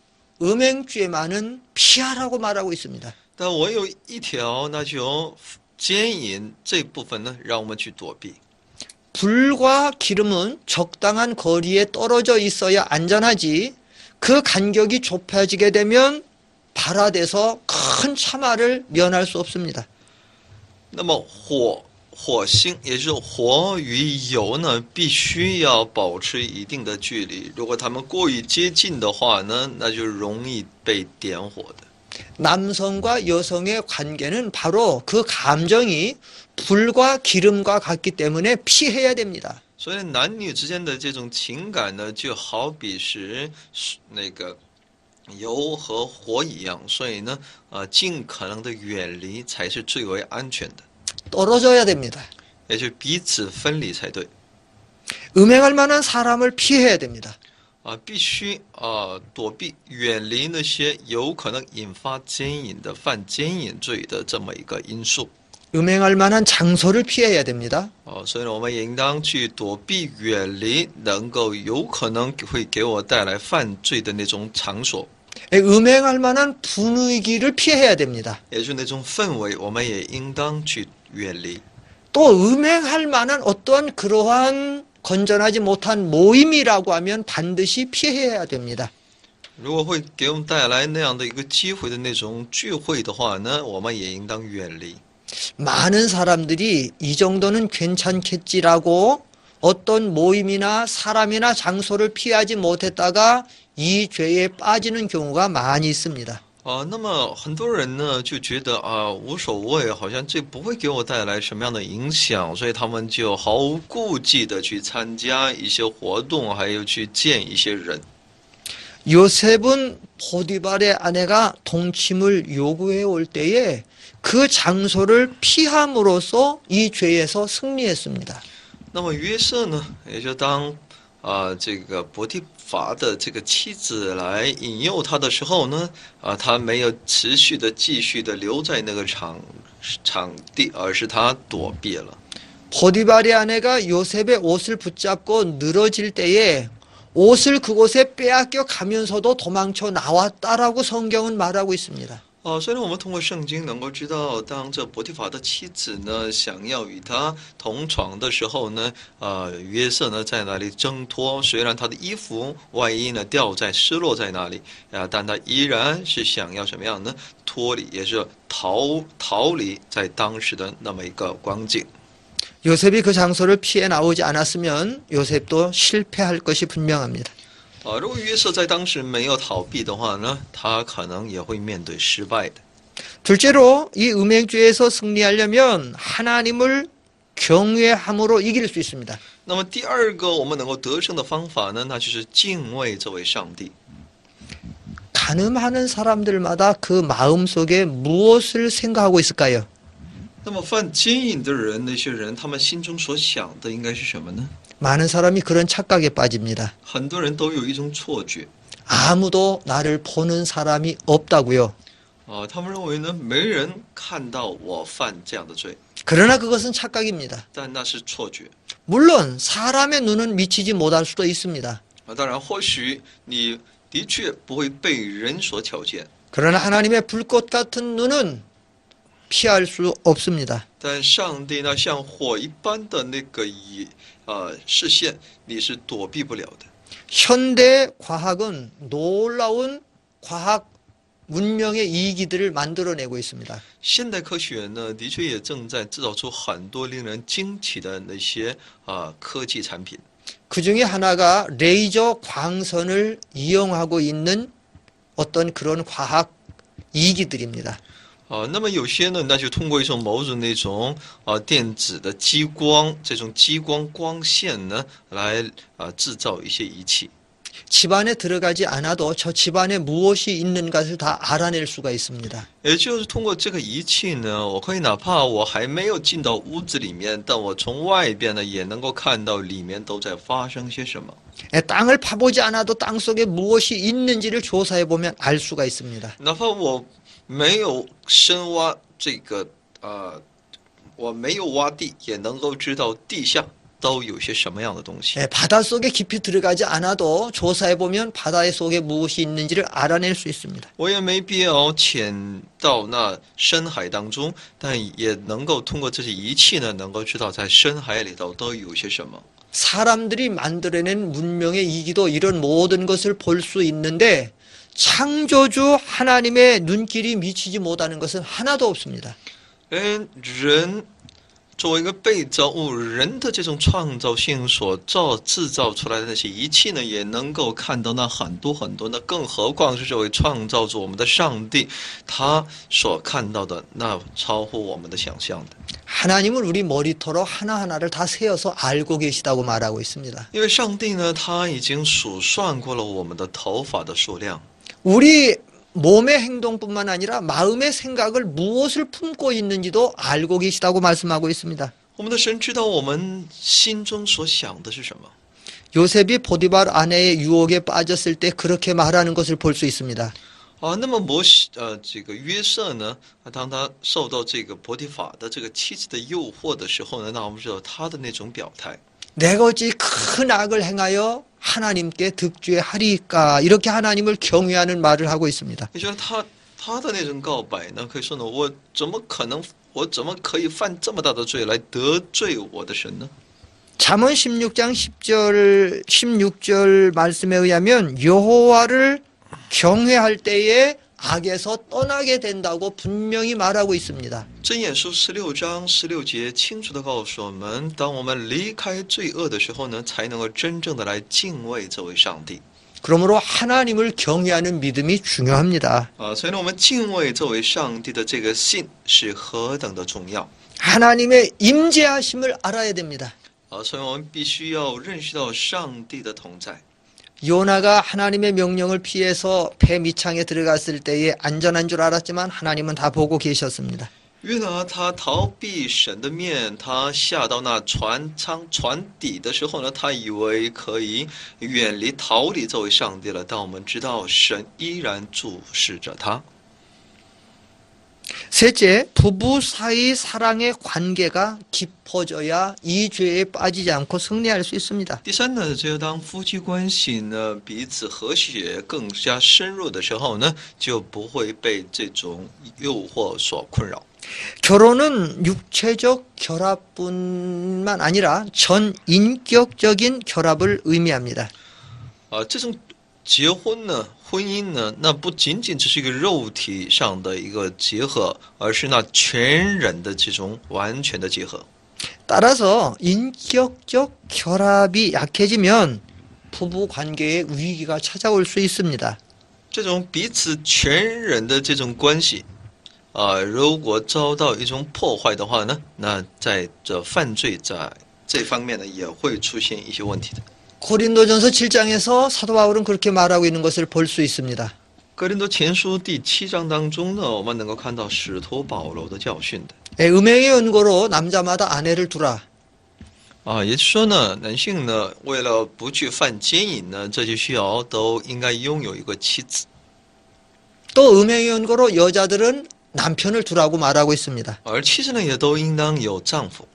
S1: 음행죄만은 피하라고 말하고 있습니다.
S2: 但我有一条，那就奸淫这部分呢，让我们去躲避。
S1: 불과 기름은 적당한 거리에 떨어져 있어야 안전하지 그 간격이 좁혀지게 되면 발화돼서 큰 참화를 면할 수 없습니다.
S2: 那么火星，也就是火与油呢，必须要保持一定的距离。如果它们过于接近的话呢，那就容易被点火的。
S1: 남성과 여성의 관계는 바로 그 감정이 불과 기름과 같기 때문에 피해야 됩니다.
S2: 所以男女之间的这种情感呢，就好比是那个油和火一样，所以呢，尽可能的远离才是最为安全的，
S1: 떨어져야 됩니다.
S2: 也就彼此分离才对。
S1: 음행할 만한 사람을 피해야 됩니다.
S2: 必须躲避远离那些有可能引发奸淫的、犯奸淫罪的这么一个因素。
S1: 음행할 만한 장소를 피해야 됩니다.
S2: 所以呢，我们也应当去躲避远离能够有可能会给我带来犯罪的那种场所，
S1: 음행할 만한 분위기를 피해야 됩니다.
S2: 也就是那种氛围，我们也应当去远离。
S1: 또 음행할 만한 어떠한 그러한 건전하지 못한 모임이라고 하면 반드시 피해야 됩니다.
S2: 如果会给我们带来那样的一个机会的那种聚会的话呢，我们也应当远离。
S1: 많은 사람들이 이 정도는 괜찮겠지라고 어떤 모임이나 사람이나 장소를 피하지 못했다가 이 죄에 빠지는 경우가 많이 있습니다.
S2: 那么很多人呢就觉得无所谓，好像这不会给我带来什么样的影响，所以他们就毫无顾忌的去参加一些活动，还有去见一些人。
S1: 요셉은 보디발의 아내가 동침을 요구해 올 때에 그 장소를 피함으로써 이 죄에서 승리했습니다.
S2: 那么约瑟呢，也就当这个伯提法的这个妻子来引诱他的时候呢，他没有持续的继续的留在那个场地，而是他躲避了。
S1: 보디발의 아내가 요셉의 옷을 붙잡고 늘어질 때에 옷을 그곳에 빼앗겨 가면서도 도망쳐 나왔다라고 성경은 말하고 있습니다.
S2: 虽然我们通过圣经能够知道，当这伯提法的妻子呢想要与他同床的时候呢，约瑟呢在那里挣脱，虽然他的衣服外衣呢失落在那里，但他依然是想要什么样呢？脱离，也是逃离在当时的那么一个光景。
S1: 요셉이 그 장소를 피해 나오지 않았으면 요셉도 실패할 것이 분명합니다.
S2: 如果约瑟在当时没有逃避的话呢，他可能也会面对失败的。
S1: 둘째로 이 음행죄에서 승리하려면 하나님을 경외함으로 이길 수 있습니다.
S2: 那么第二个我们能够得胜的方法呢，那就是敬畏这位上帝。
S1: 간음하는 사람들마다 그 마음속에 무엇을 생각하고 있을까요?
S2: 那么犯奸淫的人，那些人他们心中所想的应该是什么呢？
S1: 많은 사람이 그런 착각에 빠집니다.
S2: 很多人都有一种错觉，
S1: 아무도 나를 보는 사람이 없다고요.
S2: 他们认为呢，没人看到我犯这样的罪，
S1: 그러나 그것은 착각입니다.
S2: 但那是错觉。
S1: 물론 사람의 눈은 미치지 못할 수도 있습니다.
S2: 当然，或许你的确不会被人所瞧见，
S1: 그러나 하나님의 불꽃 같은 눈은 피할 수 없습니다.
S2: 但上帝那像火一般的那个视线，你是躲避不了的。
S1: 현대 과학은 놀라운 과학 문명의 이기들을 만들어내고 있습니다.
S2: 现代科学呢，的确也正在制造出很多令人惊奇的那些科技产品。
S1: 그 중에 하나가 레이저 광선을 이용하고 있는 어떤 그런 과학 이기들입니다.
S2: 那么有些呢，那就通过一种某种那种电子的激光，这种激光光线呢，来制造一些仪器。
S1: 집안에 들어가지 않아도 저 집안에 무엇이 있는 것을 다 알아낼 수가 있습니다.
S2: 也就是通过这个仪器呢，我可以哪怕我还没有进到屋子里面，但我从外边呢也能够看到里面都在发生些什么。
S1: 땅을 파보지 않아도 땅 속에 무엇이 있는지를 조사해 보면 알 수가 있습니다.
S2: 哪怕我没有深挖这个我没有挖地，也能够知道地下都有些什么样的东西。
S1: 바닷속에 깊이 들어가지 않아도 조사해 보면 바다 속에 무엇이 있는지를 알아낼 수 있습니다.
S2: 我也没必要潜到那深海当中，但也能够通过这些仪器呢，能够知道在深海里头都有些什么。
S1: 사람들이 만들어낸 문명의 이기도 이런 모든 것을 볼 수 있는데 창조주 하나님의 눈길이 미치지 못하는 것은 하나도 없습니다.
S2: 人作为一个被造物，人的这种创造性所制造出来的那些仪器呢，也能够看到那很多很多。那更何况是这位创造主我们的上帝，他所看到的那超乎我们的想象的。
S1: 하나님은 우리 머리털로 하나하나를 다 세어서 알고 계시다고 말하고 있습니다.
S2: 因为上帝呢，他已经数算过了我们的头发的数量。
S1: 우리 몸의 행동뿐만 아니라 마음의 생각을 무엇을 품고 있는지도 알고 계시다고 말씀하고 있습니다.
S2: 我们的神知道我们心中所想的是什么。
S1: 요셉이 보디발 아내의 유혹에 빠졌을 때 그렇게 말하는 것을 볼 수 있습니다.
S2: 那么这个约瑟呢，当他受到这个波提法的这个妻子的诱惑的时候呢，那我们知道他的那种表态。
S1: 내가 어찌 큰 악을 행하여 하나님께 득죄하리까 이렇게 하나님을 경외하는 말을 하고 있습니다.
S2: 也就是他的那种告白呢，可以说呢，我怎么可以犯这么大的罪来得罪我的神呢？
S1: 잠언 16장 16절 말씀에 의하면 여호와를 경외할 때에 악에서 떠나게 된다고 분명히 말하고 있습니다.
S2: 箴言书16章16节清楚地告诉我们，当我们离开罪恶的时候呢，才能够真正的来敬畏这位上帝。
S1: 그러므로 하나님을 경외하는 믿음이 중요합니다.
S2: 所以呢，我们敬畏这位上帝的这个信是何等的重要。
S1: 하나님의 임재하심을 알아야 됩니다.
S2: 所以我们必须要认识到上帝的同在。
S1: 요나가 하나님의 명령을 피해서 배 밑창에 들어갔을 때에 안전한 줄 알았지만 하나님은 다 보고 계셨습니다.
S2: 约拿他逃避神的面，他下到那船底的时候呢，他以为可以远离逃离这位上帝了，但我们知道神依然注视着他。
S1: 셋째, 부부 사이 사랑의 관계가 깊어져야 이 죄에 빠지지 않고 승리할 수 있습니다.
S2: 第三呢，只有当夫妻关系呢彼此和谐更加深入的时候呢，就不会被这种诱惑所困扰。
S1: 결혼은 육체적 결합뿐만 아니라 전 인격적인 결합을 의미합니다.
S2: 这种结婚呢，婚姻呢，那不仅仅只是一个肉体上的一个结合，而是那全人的这种完全的结合。
S1: 따라서 인격적 결합이 약해지면 부부 관계에 위기가 찾아올 수 있습니다.
S2: 这种彼此全人的这种关系，如果遭到一种破坏的话呢，那在这犯罪在这方面呢，也会出现一些问题的。
S1: 고린도전서 7장에서 사도 바울은 그렇게 말하고 있는 것을 볼 수 있습니다.
S2: 哥林多前书第7章当中呢，我们能够看到使徒保罗的教训的。
S1: 음행의 연고로 남자마다 아내를 두라.
S2: 也就是说呢，男性呢，为了不去犯奸淫呢，这就需要都应该拥有一个妻子。
S1: 또 음행의 연고로 여자들은 남편을 두라고 말하고 있습니다.
S2: 而妻子呢，也都应当有丈夫。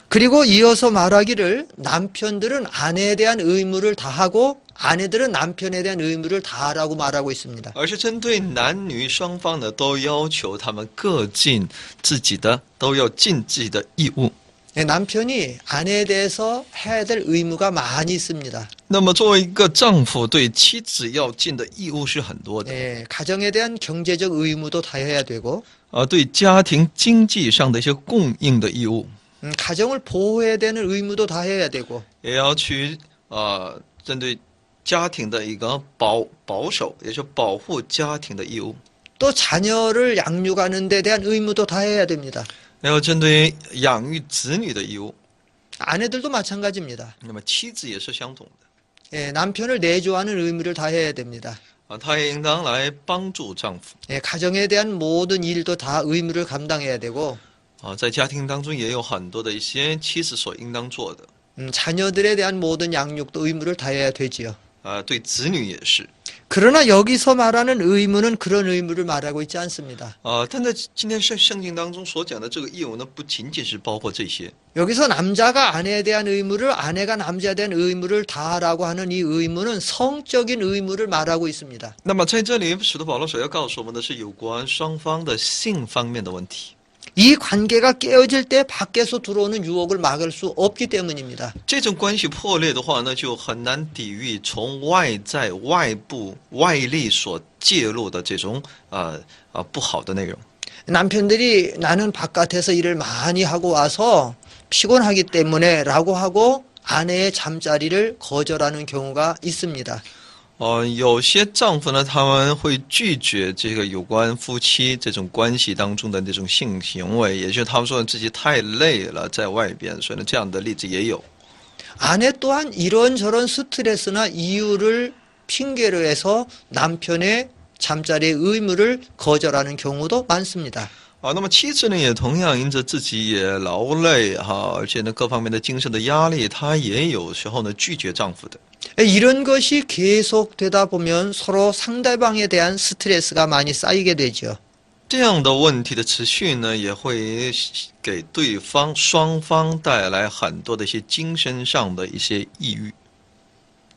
S1: 그리고 이어서 말하기를 남편들은 아내에 대한 의무를 다하고 아내들은 남편에 대한 의무를 다하라고 말하고 있습니다.
S2: 而是针对男女双方呢，都要求他们各尽自己的，都要尽自己的义务。
S1: 남편이 아내에 대해서 해야 될 의무가 많이 있습니다.
S2: 那么作为一个丈夫，对妻子要尽的义务是很多的。
S1: 가정에 대한 경제적 의무도 다해야 되고
S2: 对家庭经济上的一些供应的义务，
S1: 가정을 보호해야 되는 의무도 다해야 되고
S2: 也要去针对家庭的一个保守，也就是保护家庭的义务。
S1: 또 자녀를 양육하는 데 대한 의무도 다해야 됩니다.
S2: 还有针对养育子女的义务。
S1: 아내들도 마찬가지입니다.
S2: 那么妻子也是相同的。
S1: 예, 남편을 내조하는 의무를 다해야 됩니다.
S2: 她也应当来帮助丈夫。
S1: 예, 가정에 대한 모든 일도 다 의무를 감당해야 되고
S2: 在家庭当中也有很多的一些妻子所应当做的，
S1: 자녀들에 대한 모든 양육도 의무를 다해야 되지요.
S2: 对子女也是。
S1: 그러나 여기서 말하는 의무는 그런 의무를 말하고 있지 않습니다.
S2: 但在今天圣经当中所讲的这个义务呢，不仅仅是包括这些。
S1: 여기서 남자가 아내에 대한 의무를 아내가 남자에 대한 의무를 다하라고 하는 이 의무는 성적인 의무를 말하고 있습니다.
S2: 那么在这里，使徒保罗所要告诉我们的是有关双方的性方面的问题。
S1: 이 관계가 깨어질 때 밖에서 들어오는 유혹을 막을 수 없기 때문입니다.
S2: 这种关系破裂的话呢，就很难抵御从外在、外部、外力所介入的这种不好的内容。
S1: 남편들이 나는 바깥에서 일을 많이 하고 와서 피곤하기 때문에 라고 하고 아내의 잠자리를 거절하는 경우가 있습니다.
S2: 有些丈夫呢，他们会拒绝这个有关夫妻这种关系当中的这种性行为，也就是他们说自己太累了，在外边，所以呢，这样的例子也有。
S1: 아내 또한 이런저런 스트레스나 이유를 핑계로 해서 남편의 잠자리의 의무를 거절하는 경우도 많습니다.
S2: 那么妻子呢，也同样因着自己也劳累而且呢各方面的精神的压力，她也有时候呢拒绝丈夫的。
S1: 이런 것이 계속되다 보면 서로 상대방에 대한 스트레스가 많이 쌓이게 되죠.
S2: 这样的问题的持续呢，也会给对方双方带来很多的一些精神上的一些抑郁。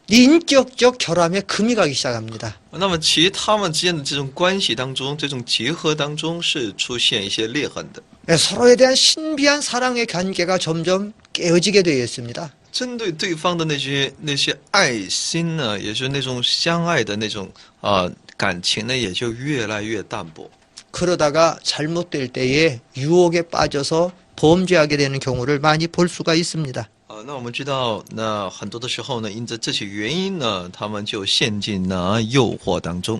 S1: 인격적 결함에 금이 가기 시작합니다.
S2: 那么其他们之间的这种关系当中，这种结合当中是出现一些裂痕的。
S1: 서로에 대한 신비한 사랑의 관계가 점점 깨어지게 되어 있습니다.
S2: 针对对方的那些爱心呢，也是那种相爱的那种感情呢，也就越来越淡薄。
S1: 그러다가 잘못될 때에 유혹에 빠져서 범죄하게 되는 경우를 많이 볼 수가 있습니다.
S2: 那我们知道，那很多的时候呢，因着这些原因呢，他们就陷进了诱惑当中。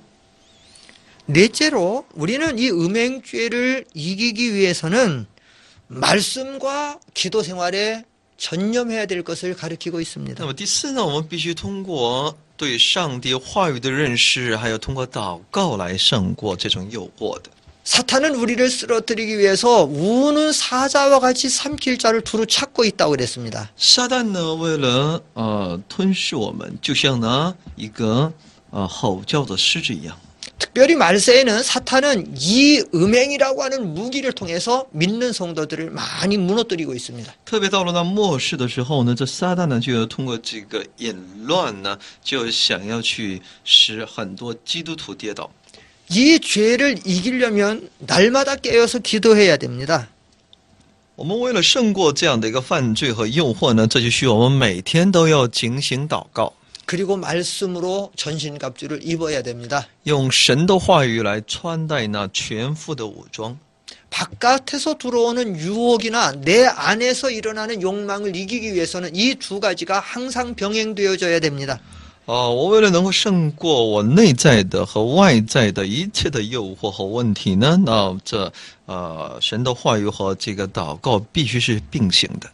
S1: 넷째로 우리는 이 음행죄를 이기기 위해서는 말씀과 기도 생활에 전념해야 될 것을 가르치고 있습니다.
S2: 那么第四呢，我们必须通过对上帝话语的认识，还有通过祷告来胜过这种诱惑的。
S1: 사탄은 우리를 쓰러뜨리기 위해서 우는 사자와 같이 삼킬 자를 두루 찾고 있다고 그랬습니다.
S2: 撒旦呢，为了吞噬我们，就像呢一个吼叫的狮子一样。
S1: 특별히 말세에는 사탄은 이 음행이라고 하는 무기를 통해서 믿는 성도들을 많이 무너뜨리고 있습니다.
S2: 特别到了那末世的时候呢，这撒旦呢就要通过这个淫乱呢，就想要去使很多基督徒跌倒。
S1: 이 죄를 이기려면 날마다 깨어서 기도해야 됩니다.
S2: 我们为了胜过这样的一个犯罪和诱惑呢，这就需要我们每天都要警醒祷告，
S1: 그리고 말씀으로 전신갑주를 입어야 됩니다.
S2: 用神的话语来穿戴那全副的武装。
S1: 바깥에서 들어오는 유혹이나 내 안에서 일어나는 욕망을 이기기 위해서는 이 두 가지가 항상 병행되어져야 됩니다.
S2: 我为了能够胜过我内在的和外在的一切的诱惑和问题呢，那这神的话语和这个祷告必须是并行的。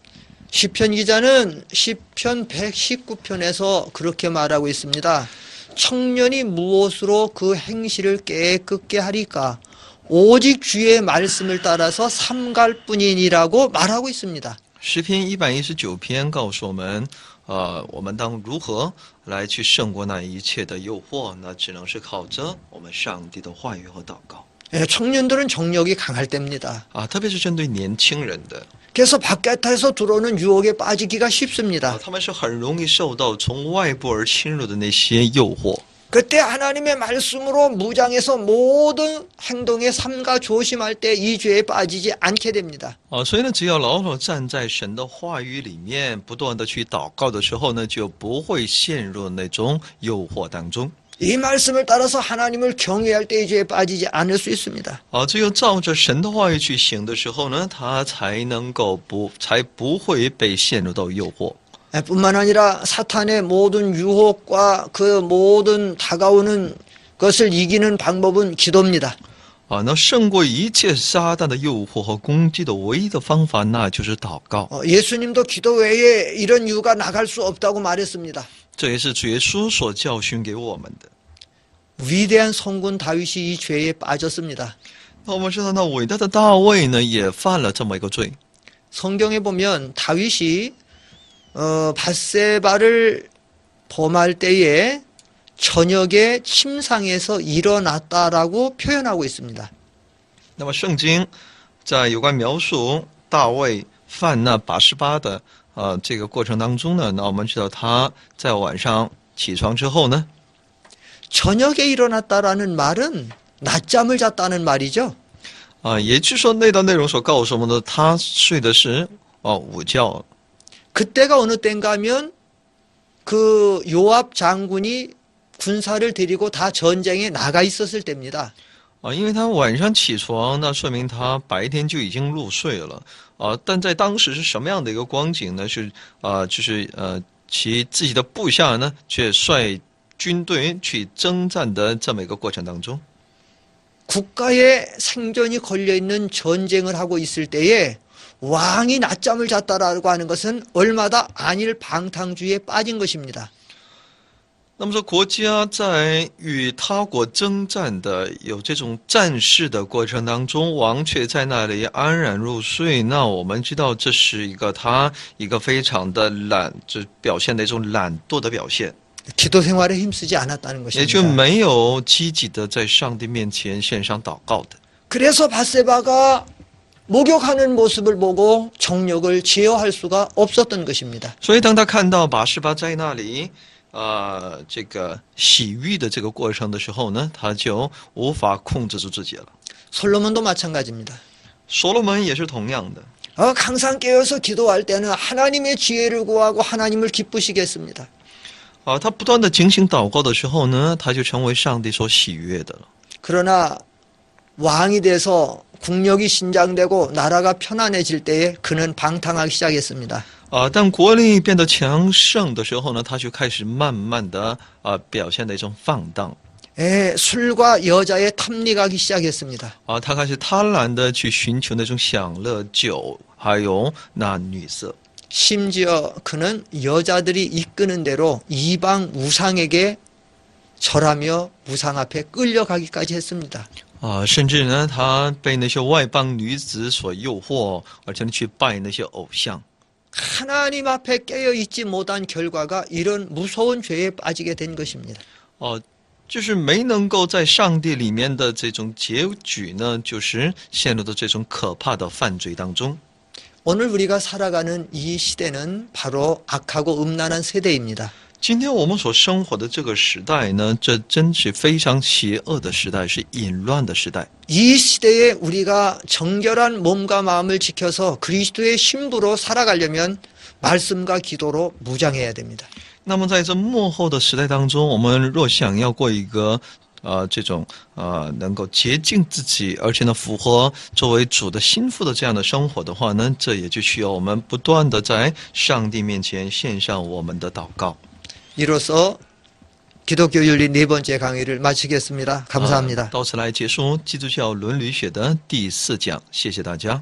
S1: 시편 기자는 시편 119편에서 그렇게 말하고 있습니다. 청년이 무엇으로 그 행실을 깨끗게 하리까? 오직 주의 말씀을 따라서 삼갈 뿐이니라고 말하고 있습니다.
S2: 诗篇119篇告诉我们，我们当如何来去胜过那一切的诱惑？那只能是靠着我们上帝的话语和祷告。
S1: 청년들은 정력이 강할 때입니다.
S2: 特别是针对年轻人的，
S1: 그래서 바깥에서 들어오는 유혹에 빠지기가 쉽습니다.
S2: 他们是很容易受到从外部而侵入的那些诱惑。
S1: 그때 하나님의 말씀으로 무장해서 모든 행동에 삼가 조심할 때 이 죄에 빠지지 않게 됩니다.
S2: 所以呢，只要牢牢站在神的话语里面，不断的去祷告的时候呢，就不会陷入那种诱惑当中。
S1: 이 말씀을 따라서 하나님을 경외할 때 이 죄에 빠지지 않을 수 있습니다.
S2: 只有照着神的话语去行的时候呢，他才不会被陷入到诱惑。
S1: 뿐만 아니라 사탄의 모든 유혹과 그 모든 다가오는 것을 이기는 방법은 기도입니다.
S2: 那胜过一切撒旦的诱惑和攻击的唯一的方法，那就是祷告。
S1: 예수님도 기도 외에 이런 유가 나갈 수 없다고 말했습니다.
S2: 这也是主耶稣所教训给我们的。
S1: 위대한 성군 다윗이 이 죄에 빠졌습니다.
S2: 那我们知道，那伟大的大卫呢，也犯了这么一个罪。
S1: 성경에 보면 다윗이 밧세바를 범할 때에 저녁에 침상에서 일어났다라고 표현하고 있습니다.
S2: 那么圣经在有关描述大卫犯那拔示巴的这个过程当中呢，那我们知道他在晚上起床之后呢，
S1: 저녁에 일어났다라는 말은 낮잠을 잤다는 말이죠.
S2: 也就是说那段内容所告诉我们的，他睡的是午觉。
S1: 그때가 어느 때인가 하면 그 요압 장군이 군사를 데리고 다 전쟁에 나가 있었을 때입니다.
S2: 因为他晚上起床，那说明他白天就已经入睡了。但在当时是什么样的一个光景呢？是就是其自己的部下呢，却率军队去征战的这么一个过程当中。
S1: 국가의 생존이 걸려있는 전쟁을 하고 있을 때에 왕이 낮잠을 잤다라고 하는 것은 얼마나 안일 방탕주의에 빠진 것입니다.
S2: 那么说，国家在与他国征战的有这种战事的过程当中，王却在那里安然入睡。那我们知道，这是他一个非常的懒，这表现的一种懒惰的表现，
S1: 기도 생활에 힘쓰지 않았다는
S2: 也就
S1: 것입니다.
S2: 没有积极的在上帝面前献上祷告的。
S1: 그래서 밧세바가 목욕하는 모습을 보고 정욕을 제어할 수가 없었던 것입니다.
S2: 所以，当他看到拔示巴在那里这个洗浴的这个过程的时候呢，他就无法控制住自己了。
S1: 솔로몬도 마찬가지입니다.
S2: 所罗门也是同样的。
S1: 항상 깨어서 기도할 때는 하나님의 지혜를 구하고 하나님을 기쁘시게 했습니다.
S2: 他不断的警醒祷告的时候呢，他就成为上帝所喜悦的了。
S1: 그러나 왕이 돼서 국력이 신장되고 나라가 편안해질 때에 그는 방탕하기 시작했습니다.
S2: 当国力变得强盛的时候呢，他就开始慢慢的表现的一种放荡。
S1: 술과 여자에 탐닉하기 시작했습니다.
S2: 他开始贪婪的去寻求那种享乐、酒，还有那女色。
S1: 심지어 그는 여자들이 이끄는 대로 이방 우상에게 절하며 우상 앞에 끌려가기까지 했습니다.
S2: 甚至呢，他被那些外邦女子所诱惑，而且去拜那些偶像。
S1: 하나님 앞에 깨어있지 못한 결과가 이런 무서운 죄에 빠지게 된 것입니다.
S2: 就是没能够在上帝里面的这种结局呢，就是陷入到这种可怕的犯罪当中。
S1: 오늘 우리가 살아가는 이 시대는 바로 악하고 음란한 세대입니다.
S2: 今天我们所生活的这个时代呢，这真是非常邪恶的时代，是淫乱的时代。
S1: 이 시대에 우리가 정결한 몸과 마음을 지켜서 그리스도의 신부로 살아가려면 말씀과 기도로 무장해야 됩니다.
S2: 那么在这末后的时代当中，我们若想要过一个这种能够洁净自己，而且呢符合作为主的心腹的这样的生活的话呢，这也就需要我们不断的在上帝面前献上我们的祷告。
S1: 이로써 기독교 윤리 네 번째 강의를 마치겠습니다. 감사합니다.
S2: 到此来结束基督教伦理学的第4讲，谢谢大家。